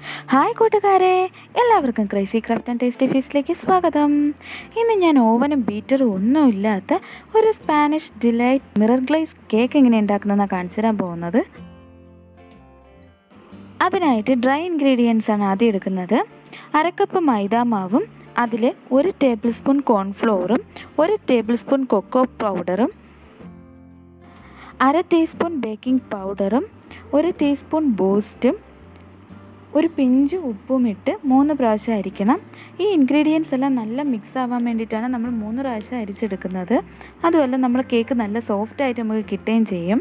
Hi കൂട്ടുകാരെ, എല്ലാവർക്കും crazy craft and tasty ഫീസിലേക്ക് സ്വാഗതം. ഇന്ന് ഞാൻ ഓവനും ബീറ്ററും ഒന്നുമില്ലാത്ത ഒരു Spanish delight mirror glaze cake എങ്ങനെ ഉണ്ടാക്കുന്നതെന്നാണ് കാണിച്ചു തരാൻ പോകുന്നത്. അതിനായിട്ട് ഡ്രൈ ഇൻഗ്രീഡിയൻസ് ആണ് ആദ്യം എടുക്കുന്നത്. 1/2 കപ്പ് മൈദാ മാവും അതിൽ 1 ടേബിൾ സ്പൂൺ കോൺഫ്ലോറും 1 ടേബിൾ സ്പൂൺ കൊക്കോ പൗഡറും 1/2 ടീസ്പൂൺ ബേക്കിംഗ് പൗഡറും 1 ടീസ്പൂൺ ബൂസ്റ്റും ഒരു പിഞ്ച് ഉപ്പും ഇട്ട് 3 പ്രാവശ്യം അരിക്കണം. ഈ ഇൻഗ്രീഡിയൻസ് എല്ലാം നല്ല മിക്സ് ആവാൻ വേണ്ടിയിട്ടാണ് നമ്മൾ 3 പ്രാവശ്യം അരിച്ചെടുക്കുന്നത്. അതുമല്ല നമ്മൾ കേക്ക് നല്ല സോഫ്റ്റ് ആയിട്ട് നമുക്ക് കിട്ടുകയും ചെയ്യും.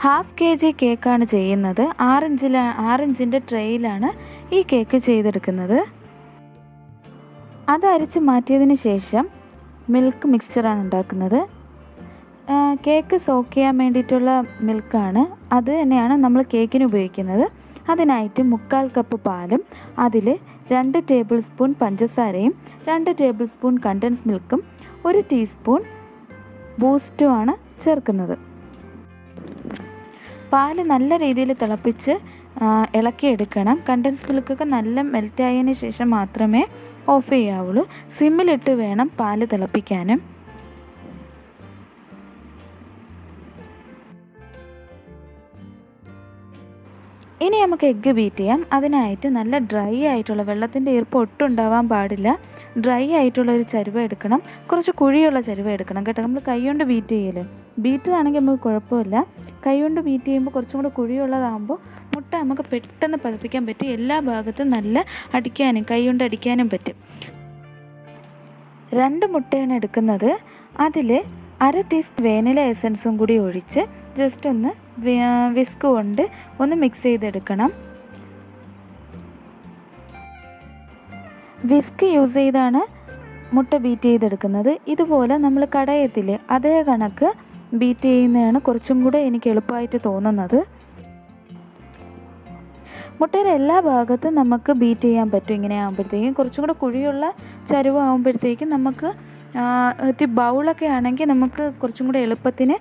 1/2 kg കേക്കാണ് ചെയ്യുന്നത്. 6 ഇഞ്ചിൻ്റെ ട്രേയിലാണ് ഈ കേക്ക് ചെയ്തെടുക്കുന്നത്. അത് അരിച്ച് മാറ്റിയതിന് ശേഷം മിൽക്ക് മിക്സ്ചറാണ് ഉണ്ടാക്കുന്നത്. കേക്ക് സോക്ക് ചെയ്യാൻ വേണ്ടിയിട്ടുള്ള മിൽക്കാണ്, അത് തന്നെയാണ് നമ്മൾ കേക്കിന് ഉപയോഗിക്കുന്നത്. അതിനായിട്ട് 1/4 കപ്പ് പാലും അതിൽ 2 ടേബിൾ സ്പൂൺ പഞ്ചസാരയും 2 ടേബിൾ സ്പൂൺ കണ്ടൻസ് മിൽക്കും 1 ടീസ്പൂൺ ബൂസ്റ്റുമാണ് ചേർക്കുന്നത്. പാല് നല്ല രീതിയിൽ തിളപ്പിച്ച് ഇളക്കിയെടുക്കണം. കണ്ടൻസ് മിൽക്കൊക്കെ നല്ല മെൽറ്റായതിന് ശേഷം മാത്രമേ ഓഫ് ചെയ്യാവുള്ളൂ. സിമ്മിലിട്ട് വേണം പാല് തിളപ്പിക്കാനും. ഇനി നമുക്ക് എഗ്ഗ് ബീറ്റ് ചെയ്യാം. അതിനായിട്ട് നല്ല ഡ്രൈ ആയിട്ടുള്ള, വെള്ളത്തിൻ്റെ ഈർപ്പം ഒട്ടും ഉണ്ടാവാൻ പാടില്ല, ഡ്രൈ ആയിട്ടുള്ള ഒരു ചരുവ എടുക്കണം. കുറച്ച് കുഴിയുള്ള ചരുവ എടുക്കണം കേട്ടോ. നമ്മൾ കൈകൊണ്ട് ബീറ്റ് ചെയ്യല്, ബീറ്ററാണെങ്കിൽ നമുക്ക് കുഴപ്പമില്ല. കൈകൊണ്ട് ബീറ്റ് ചെയ്യുമ്പോൾ കുറച്ചും കൂടെ കുഴിയുള്ളതാകുമ്പോൾ മുട്ട നമുക്ക് പെട്ടെന്ന് പതപ്പിക്കാൻ പറ്റും. എല്ലാ ഭാഗത്തും നല്ല അടിക്കാനും കൈകൊണ്ട് അടിക്കാനും പറ്റും. 2 മുട്ടയാണ് എടുക്കുന്നത്. അതിൽ 1/2 ടീസ്പൂൺ വാനില എസൻസും കൂടി ഒഴിച്ച് ജസ്റ്റ് ഒന്ന് വിസ്ക് കൊണ്ട് ഒന്ന് മിക്സ് ചെയ്തെടുക്കണം. വിസ്ക് യൂസ് ചെയ്താണ് മുട്ട ബീറ്റ് ചെയ്തെടുക്കുന്നത്. ഇതുപോലെ നമ്മൾ കടയത്തില്ലേ, അതേ കണക്ക് ബീറ്റ് ചെയ്യുന്നതാണ് കുറച്ചും കൂടെ എനിക്ക് എളുപ്പമായിട്ട് തോന്നുന്നത്. മുട്ടയുടെ എല്ലാ ഭാഗത്തും നമുക്ക് ബീറ്റ് ചെയ്യാൻ പറ്റും. ഇങ്ങനെ ആകുമ്പോഴത്തേക്കും കുറച്ചും കൂടെ കുഴിയുള്ള ചരുവ ആകുമ്പോഴത്തേക്കും നമുക്ക് ബൗളൊക്കെ ആണെങ്കിൽ നമുക്ക് കുറച്ചും കൂടെ എളുപ്പത്തിന്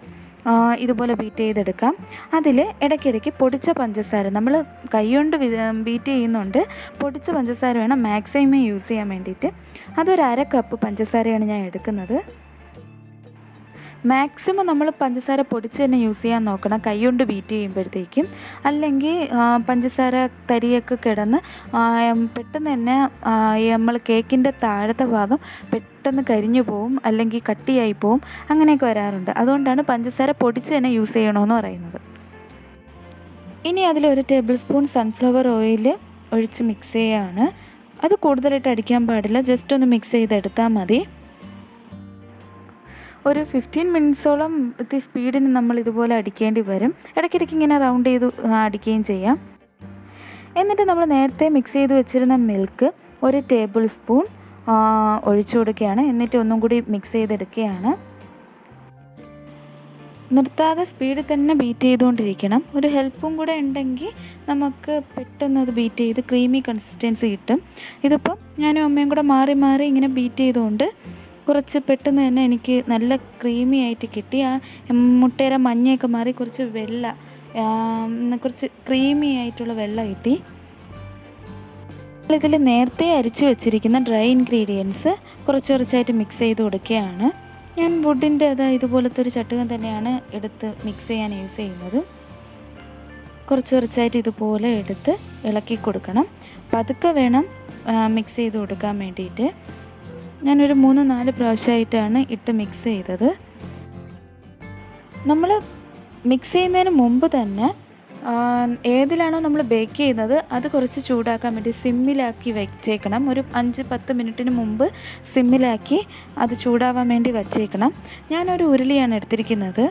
ഇതുപോലെ ബീറ്റ് ചെയ്തെടുക്കാം. അതിൽ ഇടയ്ക്കിടയ്ക്ക് പൊടിച്ച പഞ്ചസാര, നമ്മൾ കൈകൊണ്ട് ബീറ്റ് ചെയ്യുന്നുണ്ട്, പൊടിച്ച പഞ്ചസാര വേണം മാക്സിമം യൂസ് ചെയ്യാൻ വേണ്ടിയിട്ട്. അതൊരു 1/2 കപ്പ് പഞ്ചസാരയാണ് ഞാൻ എടുക്കുന്നത്. മാക്സിമം നമ്മൾ പഞ്ചസാര പൊടിച്ച് തന്നെ യൂസ് ചെയ്യാൻ നോക്കണം കൈകൊണ്ട് ബീറ്റ് ചെയ്യുമ്പോഴത്തേക്കും. അല്ലെങ്കിൽ പഞ്ചസാര തരിയൊക്കെ കിടന്ന് പെട്ടെന്ന് തന്നെ നമ്മൾ കേക്കിൻ്റെ താഴത്തെ ഭാഗം പെട്ടെന്ന് കരിഞ്ഞു പോവും, അല്ലെങ്കിൽ കട്ടിയായി പോവും, അങ്ങനെയൊക്കെ വരാറുണ്ട്. അതുകൊണ്ടാണ് പഞ്ചസാര പൊടിച്ച് തന്നെ യൂസ് ചെയ്യണമെന്ന് പറയുന്നത്. ഇനി അതിൽ 1 ടേബിൾ സ്പൂൺ സൺഫ്ലവർ ഓയിൽ ഒഴിച്ച് മിക്സ് ചെയ്യുകയാണ്. അത് കൂടുതലായിട്ട് അടിക്കാൻ പാടില്ല, ജസ്റ്റ് ഒന്ന് മിക്സ് ചെയ്തെടുത്താൽ മതി. ഒരു 15 മിനിറ്റ്സോളം സ്പീഡിന് നമ്മൾ ഇതുപോലെ അടിക്കേണ്ടി വരും. ഇടയ്ക്കിടയ്ക്ക് ഇങ്ങനെ റൗണ്ട് ചെയ്ത് അടിക്കുകയും ചെയ്യാം. എന്നിട്ട് നമ്മൾ നേരത്തെ മിക്സ് ചെയ്ത് വെച്ചിരുന്ന മിൽക്ക് 1 ടേബിൾ സ്പൂൺ ഒഴിച്ചു കൊടുക്കുകയാണ്. എന്നിട്ട് ഒന്നും കൂടി മിക്സ് ചെയ്തെടുക്കുകയാണ്. നിർത്താതെ സ്പീഡിൽ തന്നെ ബീറ്റ് ചെയ്തുകൊണ്ടിരിക്കണം. ഒരു ഹെൽപ്പും കൂടെ ഉണ്ടെങ്കിൽ നമുക്ക് പെട്ടെന്ന് അത് ബീറ്റ് ചെയ്ത് ക്രീമി കൺസിസ്റ്റൻസി കിട്ടും. ഇതിപ്പം ഞാനും അമ്മയും കൂടെ മാറി മാറി ഇങ്ങനെ ബീറ്റ് ചെയ്തുകൊണ്ട് കുറച്ച് പെട്ടെന്ന് തന്നെ എനിക്ക് നല്ല ക്രീമി ആയിട്ട് കിട്ടി. ആ മുട്ടയുടെ മഞ്ഞയൊക്കെ മാറി കുറച്ച് കുറച്ച് ക്രീമി ആയിട്ടുള്ള വെള്ള കിട്ടി. ഇതിൽ നേരത്തെ അരിച്ച് വെച്ചിരിക്കുന്ന ഡ്രൈ ഇൻഗ്രീഡിയൻസ് കുറച്ച് കുറച്ചായിട്ട് മിക്സ് ചെയ്ത് കൊടുക്കുകയാണ്. ഞാൻ വുഡിൻ്റെ ഇതുപോലത്തെ ഒരു ചട്ടുകം തന്നെയാണ് എടുത്ത് മിക്സ് ചെയ്യാൻ യൂസ് ചെയ്യുന്നത്. കുറച്ച് കുറച്ചായിട്ട് ഇതുപോലെ എടുത്ത് ഇളക്കി കൊടുക്കണം. പതുക്കെ വേണം മിക്സ് ചെയ്ത് കൊടുക്കാൻ വേണ്ടിയിട്ട്. ഞാനൊരു 3-4 പ്രാവശ്യമായിട്ടാണ് ഇട്ട് മിക്സ് ചെയ്തത്. നമ്മൾ മിക്സ് ചെയ്യുന്നതിന് മുമ്പ് തന്നെ ഏതിലാണോ നമ്മൾ ബേക്ക് ചെയ്യുന്നത് അത് കുറച്ച് ചൂടാക്കാൻ വേണ്ടി സിമ്മിലാക്കി വെച്ചേക്കണം. ഒരു 5-10 മിനിറ്റിന് മുമ്പ് സിമ്മിലാക്കി അത് ചൂടാവാൻ വേണ്ടി വച്ചേക്കണം. ഞാനൊരു ഉരുളിയാണ് എടുത്തിരിക്കുന്നത്.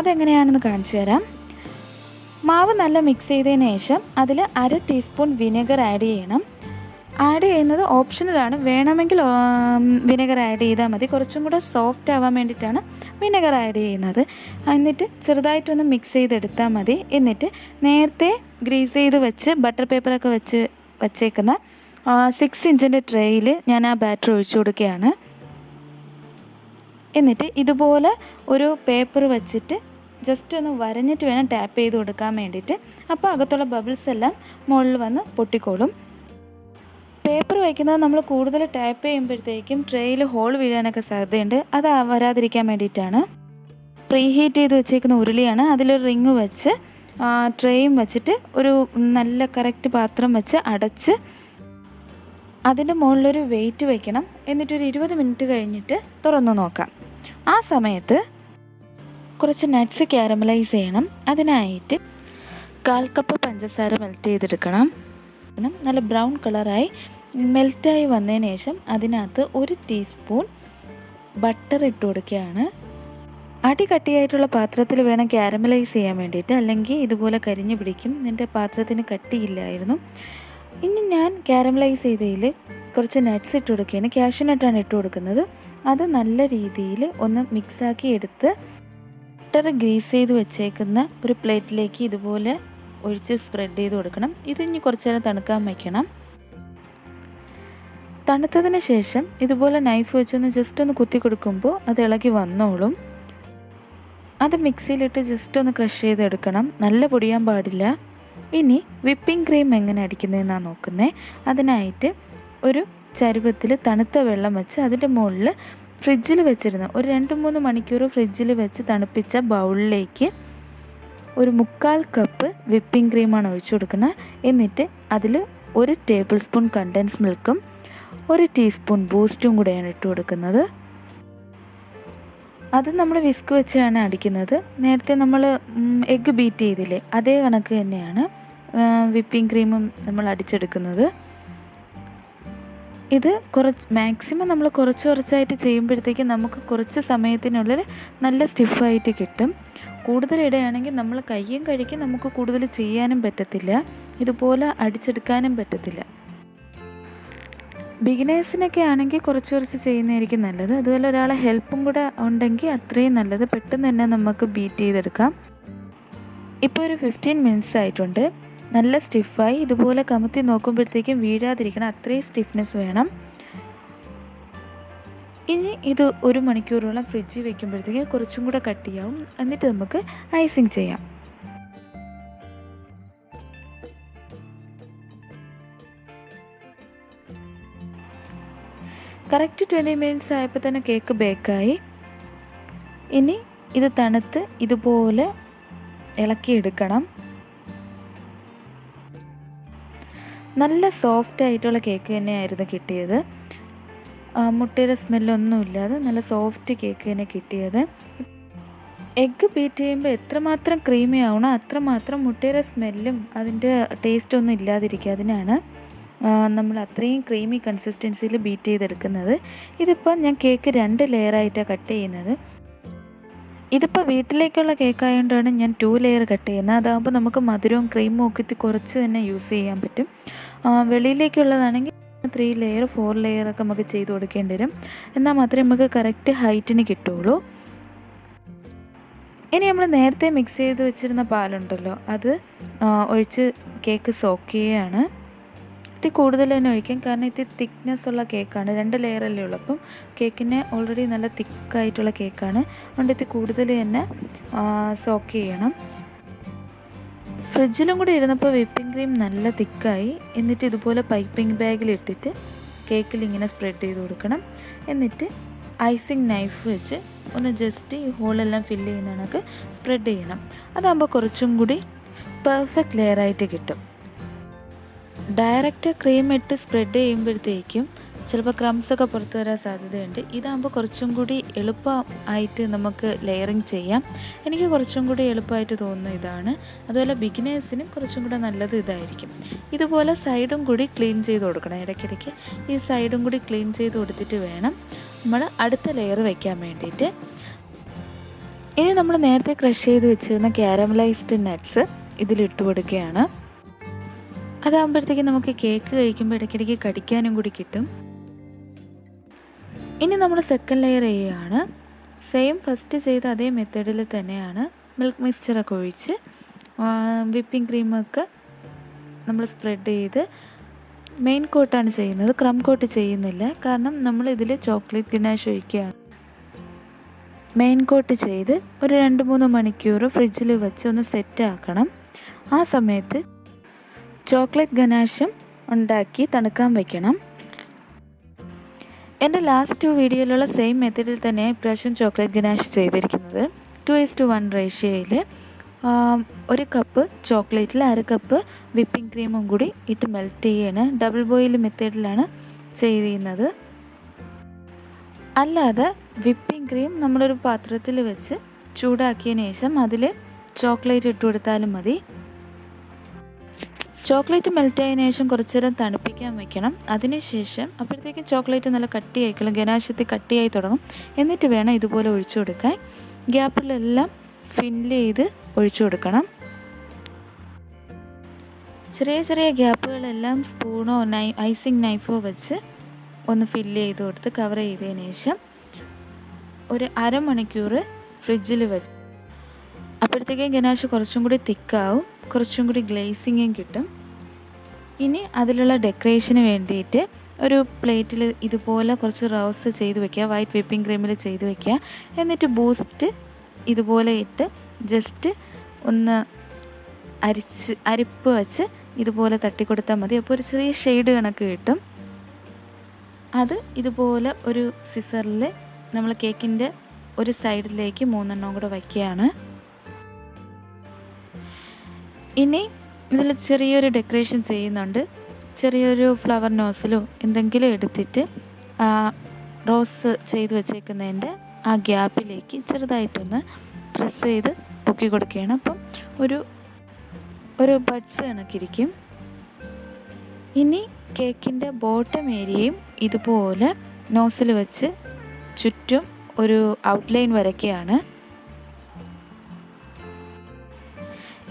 അതെങ്ങനെയാണെന്ന് കാണിച്ചു തരാം. മാവ് നല്ല മിക്സ് ചെയ്തതിന് ശേഷം അതിൽ 1/2 ടീസ്പൂൺ വിനെഗർ ആഡ് ചെയ്യണം. ആഡ് ചെയ്യുന്നത് ഓപ്ഷണലാണ്, വേണമെങ്കിൽ വിനെഗർ ആഡ് ചെയ്താൽ മതി. കുറച്ചും കൂടെ സോഫ്റ്റ് ആവാൻ വേണ്ടിയിട്ടാണ് വിനെഗർ ആഡ് ചെയ്യുന്നത്. എന്നിട്ട് ചെറുതായിട്ടൊന്ന് മിക്സ് ചെയ്തെടുത്താൽ മതി. എന്നിട്ട് നേരത്തെ ഗ്രീസ് ചെയ്ത് വെച്ച് ബട്ടർ പേപ്പറൊക്കെ വച്ചേക്കുന്ന 6 ഇഞ്ചിൻ്റെ ട്രേയിൽ ഞാൻ ആ ബാറ്റർ ഒഴിച്ചു കൊടുക്കുകയാണ്. എന്നിട്ട് ഇതുപോലെ ഒരു പേപ്പർ വെച്ചിട്ട് ജസ്റ്റ് ഒന്ന് വരഞ്ഞിട്ട് വേണം ടാപ്പ് ചെയ്ത് കൊടുക്കാൻ വേണ്ടിയിട്ട്. അപ്പോൾ അകത്തുള്ള ബബിൾസ് എല്ലാം മുകളിൽ വന്ന് പൊട്ടിക്കോളും. പേപ്പർ വയ്ക്കുന്നത് നമ്മൾ കൂടുതൽ ടാപ്പ് ചെയ്യുമ്പോഴത്തേക്കും ട്രേയിൽ ഹോൾ വീഴാനൊക്കെ സാധ്യതയുണ്ട്. അത് വരാതിരിക്കാൻ വേണ്ടിയിട്ടാണ്. പ്രീ ഹീറ്റ് ചെയ്ത് വെച്ചേക്കുന്ന ഉരുളിയാണ്. അതിലൊരു റിങ് വെച്ച് ട്രേയും വെച്ചിട്ട് ഒരു നല്ല കറക്റ്റ് പാത്രം വെച്ച് അടച്ച് അതിൻ്റെ മുകളിലൊരു വെയിറ്റ് വയ്ക്കണം. എന്നിട്ടൊരു 20 മിനിറ്റ് കഴിഞ്ഞിട്ട് തുറന്നു നോക്കാം. ആ സമയത്ത് കുറച്ച് നട്ട്സ് ക്യാരമലൈസ് ചെയ്യണം. അതിനായിട്ട് 1/4 കപ്പ് പഞ്ചസാര മെൽറ്റ് ചെയ്തെടുക്കണം. നല്ല ബ്രൗൺ കളറായി മെൽറ്റായി വന്നതിന് ശേഷം അതിനകത്ത് 1 ടീസ്പൂൺ ബട്ടർ ഇട്ട് കൊടുക്കുകയാണ്. അടി കട്ടിയായിട്ടുള്ള പാത്രത്തിൽ വേണം ക്യാരമലൈസ് ചെയ്യാൻ വേണ്ടിയിട്ട്, അല്ലെങ്കിൽ ഇതുപോലെ കരിഞ്ഞു പിടിക്കും. എൻ്റെ പാത്രത്തിന് കട്ടിയില്ലായിരുന്നു. ഇനി ഞാൻ ക്യാരമലൈസ് ചെയ്തതിൽ കുറച്ച് നട്ട്സ് ഇട്ട് കൊടുക്കുകയാണ്. കാഷ്യൂ നട്ടാണ് ഇട്ട് കൊടുക്കുന്നത്. അത് നല്ല രീതിയിൽ ഒന്ന് മിക്സാക്കി എടുത്ത് ബട്ടർ ഗ്രീസ് ചെയ്ത് വെച്ചേക്കുന്ന ഒരു പ്ലേറ്റിലേക്ക് ഇതുപോലെ ഒഴിച്ച് സ്പ്രെഡ് ചെയ്ത് കൊടുക്കണം. ഇത് ഇനി കുറച്ച് നേരം തണുക്കാൻ വയ്ക്കണം. തണുത്തതിന് ശേഷം ഇതുപോലെ നൈഫ് വെച്ചൊന്ന് ജസ്റ്റ് ഒന്ന് കുത്തി കൊടുക്കുമ്പോൾ അത് ഇളകി വന്നോളും. അത് മിക്സിയിലിട്ട് ജസ്റ്റ് ഒന്ന് ക്രഷ് ചെയ്തെടുക്കണം. നല്ല പൊടിയാൻ പാടില്ല. ഇനി വിപ്പിംഗ് ക്രീം എങ്ങനെ അടിക്കുന്നതെന്നാണ് നോക്കുന്നത്. അതിനായിട്ട് ഒരു ചരുവത്തിൽ തണുത്ത വെള്ളം വെച്ച് അതിൻ്റെ മുകളിൽ ഫ്രിഡ്ജിൽ വെച്ചിരുന്ന ഒരു 2-3 മണിക്കൂർ ഫ്രിഡ്ജിൽ വെച്ച് തണുപ്പിച്ച ബൗളിലേക്ക് ഒരു 1/4 കപ്പ് വിപ്പിംഗ് ക്രീമാണ് ഒഴിച്ചു കൊടുക്കുന്നത്. എന്നിട്ട് അതിൽ 1 ടേബിൾ സ്പൂൺ കണ്ടൻസ് മിൽക്കും 1 ടീസ്പൂൺ ബൂസ്റ്റും കൂടെയാണ് ഇട്ട് കൊടുക്കുന്നത്. അത് നമ്മൾ വിസ്ക് വെച്ചാണ് അടിക്കുന്നത്. നേരത്തെ നമ്മൾ എഗ്ഗ് ബീറ്റ് ചെയ്തില്ലേ, അതേ കണക്ക് തന്നെയാണ് വിപ്പിംഗ് ക്രീമും നമ്മൾ അടിച്ചെടുക്കുന്നത്. ഇത് മാക്സിമം നമ്മൾ കുറച്ചായിട്ട് ചെയ്യുമ്പോഴത്തേക്കും നമുക്ക് കുറച്ച് സമയത്തിനുള്ളിൽ നല്ല സ്റ്റിഫായിട്ട് കിട്ടും. കൂടുതൽ ഇടുകയാണെങ്കിൽ നമ്മൾ കയ്യും കഴിക്കും, നമുക്ക് കൂടുതൽ ചെയ്യാനും പറ്റത്തില്ല, ഇതുപോലെ അടിച്ചെടുക്കാനും പറ്റത്തില്ല. ബിഗിനേഴ്സിനൊക്കെ ആണെങ്കിൽ കുറച്ച് ചെയ്യുന്നതായിരിക്കും നല്ലത്. അതുപോലെ ഒരാളെ ഹെൽപ്പും കൂടെ ഉണ്ടെങ്കിൽ അത്രയും നല്ലത്. പെട്ടെന്ന് തന്നെ നമുക്ക് ബീറ്റ് ചെയ്തെടുക്കാം. ഇപ്പോൾ ഒരു 15 മിനിറ്റ്സ് ആയിട്ടുണ്ട്. നല്ല സ്റ്റിഫായി. ഇതുപോലെ കമത്തി നോക്കുമ്പോഴത്തേക്കും വീഴാതിരിക്കണം, അത്രയും സ്റ്റിഫ്നെസ് വേണം. ഇനി ഇത് 1 മണിക്കൂറോളം ഫ്രിഡ്ജിൽ വയ്ക്കുമ്പോഴത്തേക്കും കുറച്ചും കൂടെ കട്ടിയാവും. എന്നിട്ട് നമുക്ക് ഐസിങ് ചെയ്യാം. കറക്റ്റ് 20 മിനിറ്റ്സ് ആയപ്പോൾ തന്നെ കേക്ക് ബേക്കായി. ഇനി ഇത് തണുത്ത് ഇതുപോലെ ഇളക്കിയെടുക്കണം. നല്ല സോഫ്റ്റ് ആയിട്ടുള്ള കേക്ക് തന്നെയായിരുന്നു കിട്ടിയത്. മുട്ടയുടെ സ്മെല്ലൊന്നുമില്ലാതെ നല്ല സോഫ്റ്റ് കേക്ക് തന്നെ കിട്ടിയത്. എഗ്ഗ് ബീറ്റ് ചെയ്യുമ്പോൾ എത്രമാത്രം ക്രീമി ആവണോ അത്രമാത്രം മുട്ടയുടെ സ്മെല്ലും അതിൻ്റെ ടേസ്റ്റൊന്നും ഇല്ലാതിരിക്കുക. അതിനാണ് നമ്മൾ അത്രയും ക്രീമി കൺസിസ്റ്റൻസിയിൽ ബീറ്റ് ചെയ്തെടുക്കുന്നത്. ഇതിപ്പോൾ ഞാൻ കേക്ക് 2 ലെയറായിട്ടാണ് കട്ട് ചെയ്യുന്നത്. ഇതിപ്പോൾ വീട്ടിലേക്കുള്ള കേക്കായതുകൊണ്ടാണ് ഞാൻ 2 ലെയർ കട്ട് ചെയ്യുന്നത്. അതാകുമ്പോൾ നമുക്ക് മധുരവും ക്രീമും ഒക്കെ കുറച്ച് തന്നെ യൂസ് ചെയ്യാൻ പറ്റും. വെളിയിലേക്കുള്ളതാണെങ്കിൽ 3 ലെയർ 4 ലെയറൊക്കെ നമുക്ക് ചെയ്ത് കൊടുക്കേണ്ടി വരും. എന്നാൽ മാത്രമേ നമുക്ക് കറക്റ്റ് ഹൈറ്റിന് കിട്ടുള്ളൂ. ഇനി നമ്മൾ നേരത്തെ മിക്സ് ചെയ്ത് വെച്ചിരുന്ന പാലുണ്ടല്ലോ, അത് ഒഴിച്ച് കേക്ക് സോക്ക് ചെയ്യുകയാണ്. ഇത്തിരി കൂടുതൽ തന്നെ ഒഴിക്കും, കാരണം ഇത്തിരി തിക്നെസ് ഉള്ള കേക്കാണ്. 2 ലെയറല്ലേ ഉള്ളൂ. അപ്പം കേക്കിന് ഓൾറെഡി നല്ല തിക്കായിട്ടുള്ള കേക്കാണ്. അതുകൊണ്ട് ഇത്തിരി കൂടുതൽ തന്നെ സോക്ക് ചെയ്യണം. ഫ്രിഡ്ജിലും കൂടി ഇരുന്നപ്പോൾ വിപ്പിംഗ് ക്രീം നല്ല തിക്കായി. എന്നിട്ട് ഇതുപോലെ പൈപ്പിംഗ് ബാഗിലിട്ടിട്ട് കേക്കിൽ ഇങ്ങനെ സ്പ്രെഡ് ചെയ്ത് കൊടുക്കണം. എന്നിട്ട് ഐസിങ് നൈഫ് വെച്ച് ഒന്ന് ജസ്റ്റ് ഈ ഹോളെല്ലാം ഫില്ല് ചെയ്യുന്ന കണക്ക് സ്പ്രെഡ് ചെയ്യണം. അതാകുമ്പോൾ കുറച്ചും കൂടി പെർഫെക്റ്റ് ലെയറായിട്ട് കിട്ടും. ഡയറക്റ്റ് ക്രീം ഇട്ട് സ്പ്രെഡ് ചെയ്യുമ്പോഴത്തേക്കും ചിലപ്പോൾ ക്രംസൊക്കെ പുറത്ത് വരാൻ സാധ്യതയുണ്ട്. ഇതാകുമ്പോൾ കുറച്ചും കൂടി എളുപ്പമായിട്ട് നമുക്ക് ലെയറിങ് ചെയ്യാം. എനിക്ക് കുറച്ചും കൂടി എളുപ്പമായിട്ട് തോന്നുന്ന ഇതാണ്. അതുപോലെ ബിഗിനേഴ്സിനും കുറച്ചും കൂടെ നല്ലത് ഇതായിരിക്കും. ഇതുപോലെ സൈഡും കൂടി ക്ലീൻ ചെയ്ത് കൊടുക്കണം. ഇടയ്ക്കിടയ്ക്ക് ഈ സൈഡും കൂടി ക്ലീൻ ചെയ്ത് കൊടുത്തിട്ട് വേണം നമ്മൾ അടുത്ത ലെയർ വയ്ക്കാൻ വേണ്ടിയിട്ട്. ഇനി നമ്മൾ നേരത്തെ ക്രഷ് ചെയ്ത് വെച്ചിരുന്ന ക്യാരമലൈസ്ഡ് നട്ട്സ് ഇതിലിട്ട് കൊടുക്കുകയാണ്. അതാകുമ്പോഴത്തേക്കും നമുക്ക് കേക്ക് കഴിക്കുമ്പോൾ ഇടയ്ക്കിടയ്ക്ക് കടിക്കാനും കൂടി കിട്ടും. ഇനി നമ്മൾ സെക്കൻഡ് ലെയർ ചെയ്യുകയാണ്. സെയിം ഫസ്റ്റ് ചെയ്ത അതേ മെത്തേഡിൽ തന്നെയാണ് മിൽക്ക് മിക്സ്ചറൊക്കെ ഒഴിച്ച് വിപ്പിംഗ് ക്രീമൊക്കെ നമ്മൾ സ്പ്രെഡ് ചെയ്ത് മെയിൻ കോട്ടാണ് ചെയ്യുന്നത്. ക്രം കോട്ട് ചെയ്യുന്നില്ല, കാരണം നമ്മൾ ഇതിൽ ചോക്ലേറ്റ് ഗനാഷ് ഒഴിക്കുകയാണ്. മെയിൻ കോട്ട് ചെയ്ത് ഒരു 2-3 മണിക്കൂർ ഫ്രിഡ്ജിൽ വെച്ച് ഒന്ന് സെറ്റാക്കണം. ആ സമയത്ത് ചോക്ലേറ്റ് ഗനാഷും ഉണ്ടാക്കി തണുക്കാൻ വയ്ക്കണം. എൻ്റെ ലാസ്റ്റ് വീഡിയോയിലുള്ള സെയിം മെത്തേഡിൽ തന്നെ ഇപ്രാവശ്യം ചോക്ലേറ്റ് ഗനാഷ് ചെയ്തിരിക്കുന്നത്. 2:1 റേഷ്യോയിൽ 1 കപ്പ് ചോക്ലേറ്റിൽ 1/2 കപ്പ് വിപ്പിംഗ് ക്രീമും കൂടി ഇട്ട് മെൽറ്റ് ചെയ്യാണ്. ഡബിൾ ബോയിൽ മെത്തേഡിലാണ് ചെയ്യുന്നത്. അല്ലാതെ വിപ്പിംഗ് ക്രീം നമ്മളൊരു പാത്രത്തിൽ വെച്ച് ചൂടാക്കിയതിന് ശേഷം അതിൽ ചോക്ലേറ്റ് ഇട്ട് കൊടുത്താലും മതി. ചോക്ലേറ്റ് മെൽറ്റായതിനു ശേഷം കുറച്ച് നേരം തണുപ്പിക്കാൻ വയ്ക്കണം. അതിനുശേഷം അപ്പോഴത്തേക്കും ചോക്ലേറ്റ് നല്ല കട്ടിയായിക്കോളും, ഗനാശത്തിൽ കട്ടിയായി തുടങ്ങും. എന്നിട്ട് വേണം ഇതുപോലെ ഒഴിച്ചു കൊടുക്കാൻ. ഗ്യാപ്പിലെല്ലാം ഫില്ല് ചെയ്ത് ഒഴിച്ചു കൊടുക്കണം. ചെറിയ ചെറിയ ഗ്യാപ്പുകളെല്ലാം സ്പൂണോ ഐസിങ് നൈഫോ വെച്ച് ഒന്ന് ഫില്ല് ചെയ്ത് കൊടുത്ത് കവർ ചെയ്തതിന് ശേഷം ഒരു 1/2 മണിക്കൂർ ഫ്രിഡ്ജിൽ വെച്ച്. അപ്പോഴത്തേക്കും ഗനാഷ് കുറച്ചും കൂടി തിക്കാവും, കുറച്ചും കൂടി ഗ്ലേസിങ്ങും കിട്ടും. ഇനി അതിലുള്ള ഡെക്കറേഷന് വേണ്ടിയിട്ട് ഒരു പ്ലേറ്റിൽ ഇതുപോലെ കുറച്ച് റോസ് ചെയ്ത് വയ്ക്കുക, വൈറ്റ് വിപ്പിംഗ് ക്രീമിൽ ചെയ്ത് വയ്ക്കുക. എന്നിട്ട് ബൂസ്റ്റ് ഇതുപോലെ ഇട്ട് ജസ്റ്റ് ഒന്ന് അരിപ്പ് വെച്ച് ഇതുപോലെ തട്ടിക്കൊടുത്താൽ മതി. അപ്പോൾ ഒരു ചെറിയ ഷെയ്ഡ് കണക്ക് കിട്ടും. അത് ഇതുപോലെ ഒരു സിസറിൽ നമ്മൾ കേക്കിൻ്റെ ഒരു സൈഡിലേക്ക് 3 കൂടെ വയ്ക്കുകയാണ്. ഇനി ഇതിൽ ചെറിയൊരു ഡെക്കറേഷൻ ചെയ്യുന്നുണ്ട്. ചെറിയൊരു ഫ്ലവർ നോസിലോ എന്തെങ്കിലും എടുത്തിട്ട് റോസ് ചെയ്ത് വെച്ചേക്കുന്നതിൻ്റെ ആ ഗ്യാപ്പിലേക്ക് ചെറുതായിട്ടൊന്ന് പ്രസ് ചെയ്ത് പൊക്കി കൊടുക്കുകയാണ്. അപ്പം ഒരു ബഡ്സ് കണക്കിരിക്കും. ഇനി കേക്കിൻ്റെ ബോട്ടം ഏരിയയും ഇതുപോലെ നോസിൽ വെച്ച് ചുറ്റും ഒരു ഔട്ട്ലൈൻ വരയ്ക്കുകയാണ്.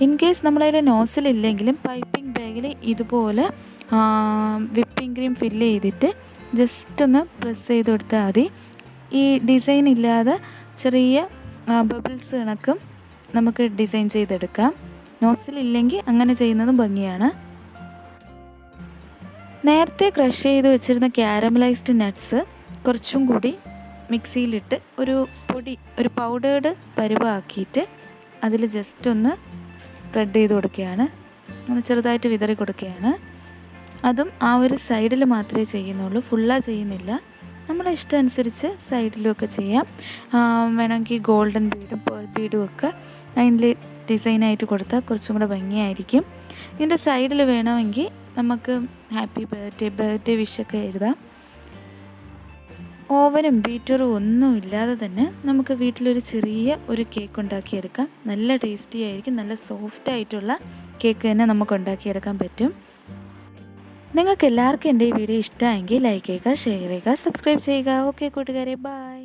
ഇൻ കേസ് നമ്മളതിൽ നോസിലില്ലെങ്കിലും പൈപ്പിംഗ് ബാഗിൽ ഇതുപോലെ വിപ്പിംഗ് ക്രീം ഫില്ല് ചെയ്തിട്ട് ജസ്റ്റ് ഒന്ന് പ്രസ് ചെയ്ത് കൊടുത്താൽ മതി. ഈ ഡിസൈൻ ഇല്ലാതെ ചെറിയ ബബിൾസ് കണക്കും നമുക്ക് ഡിസൈൻ ചെയ്തെടുക്കാം. നോസിലില്ലെങ്കിൽ അങ്ങനെ ചെയ്യുന്നതും ഭംഗിയാണ്. നേരത്തെ ക്രഷ് ചെയ്ത് വെച്ചിരുന്ന ക്യാരമലൈസ്ഡ് നട്ട്സ് കുറച്ചും കൂടി മിക്സിയിലിട്ട് ഒരു പൗഡേർഡ് പരുവാക്കിയിട്ട് അതിൽ ജസ്റ്റ് ഒന്ന് സ്പ്രെഡ് ചെയ്ത് കൊടുക്കുകയാണ്. ഒന്ന് ചെറുതായിട്ട് വിതറി കൊടുക്കുകയാണ്. അതും ആ ഒരു സൈഡിൽ മാത്രമേ ചെയ്യുന്നുള്ളൂ, ഫുള്ളാണ് ചെയ്യുന്നില്ല. നമ്മളെ ഇഷ്ടം അനുസരിച്ച് സൈഡിലുമൊക്കെ ചെയ്യാം. വേണമെങ്കിൽ ഗോൾഡൻ ബീഡും പേൾ ബീഡും ഒക്കെ അതിൽ ഡിസൈനായിട്ട് കൊടുത്താൽ കുറച്ചും കൂടെ ഭംഗിയായിരിക്കും. ഇതിൻ്റെ സൈഡിൽ വേണമെങ്കിൽ നമുക്ക് ഹാപ്പി ബർത്ത്ഡേ വിഷൊക്കെ എഴുതാം. ഓവനും ബീറ്ററും ഒന്നും ഇല്ലാതെ തന്നെ നമുക്ക് വീട്ടിലൊരു ചെറിയ ഒരു കേക്ക് ഉണ്ടാക്കിയെടുക്കാം. നല്ല ടേസ്റ്റി ആയിരിക്കും. നല്ല സോഫ്റ്റ് ആയിട്ടുള്ള കേക്ക് തന്നെ നമുക്ക് ഉണ്ടാക്കിയെടുക്കാൻ പറ്റും. നിങ്ങൾക്ക് എല്ലാവർക്കും എൻ്റെ ഈ വീഡിയോ ഇഷ്ടമായെങ്കിൽ ലൈക്ക് ചെയ്യുക, ഷെയർ ചെയ്യുക, സബ്സ്ക്രൈബ് ചെയ്യുക. ഓക്കെ കൂട്ടുകാരെ, ബൈ.